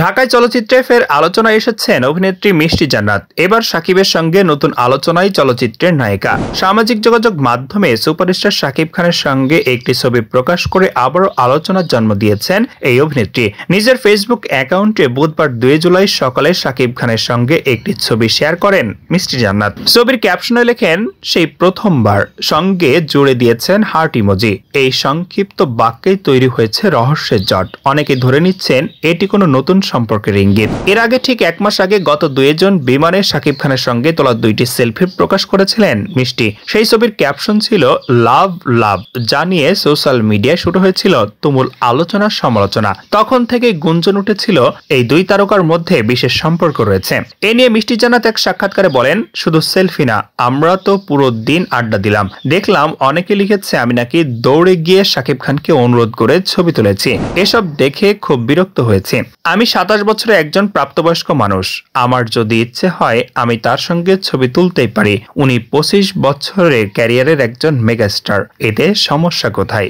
ঢাকায় চলচ্চিত্রে ফের আলোচনায় এসেছেন অভিনেত্রী মিষ্টি জান্নাত। এবার শাকিবের সঙ্গে নতুন আলোচনায় চলচ্চিত্রের নায়িকা। সামাজিক যোগাযোগ মাধ্যমে সুপারস্টার শাকিব খানের সঙ্গে একটি ছবি প্রকাশ করে আবারও আলোচনার জন্ম দিয়েছেন এই অভিনেত্রী। নিজের ফেসবুক অ্যাকাউন্টে বুধবার 2 জুলাই সকালে শাকিব খানের সঙ্গে একটি ছবি শেয়ার করেন মিষ্টি জান্নাত। ছবির ক্যাপশনে লেখেন, সেই প্রথমবার, সঙ্গে জুড়ে দিয়েছেন হার্ট ইমোজি। এই সংক্ষিপ্ত বাক্যেই তৈরি হয়েছে রহস্যের জট। অনেকে ধরে নিচ্ছেন এটি কোনো নতুন সম্পর্কের ইঙ্গিত। এর আগে ঠিক 1 মাস আগে গত 2 জন বিমানে শাকিব খানের সঙ্গে তোলা 2টি সেলফি প্রকাশ করেছিলেন মিষ্টি। সেই ছবির ক্যাপশন ছিল লাভ লাভ, যা নিয়ে সোশ্যাল মিডিয়ায় শুরু হয়েছিল তুমুল আলোচনা সমালোচনা। তখন থেকে গুঞ্জন উঠেছিল এই দুই তারকার মধ্যে বিশেষ সম্পর্ক রয়েছে। এ নিয়ে মিষ্টি জান্নাত এক সাক্ষাৎকারে বলেন, শুধু সেলফি না, আমরা তো পুরো দিন আড্ডা দিলাম। দেখলাম অনেকে লিখেছে আমি নাকি দৌড়ে গিয়ে শাকিব খানকে অনুরোধ করে ছবি তুলেছি। এসব দেখে খুব বিরক্ত হয়েছে। আমি 27 বছরের একজন প্রাপ্তবয়স্ক মানুষ। আমার যদি ইচ্ছে হয় আমি তার সঙ্গে ছবি তুলতেই পারি। উনি 25 বছরের ক্যারিয়ারের একজন মেগাস্টার। এতে সমস্যা কোথায়?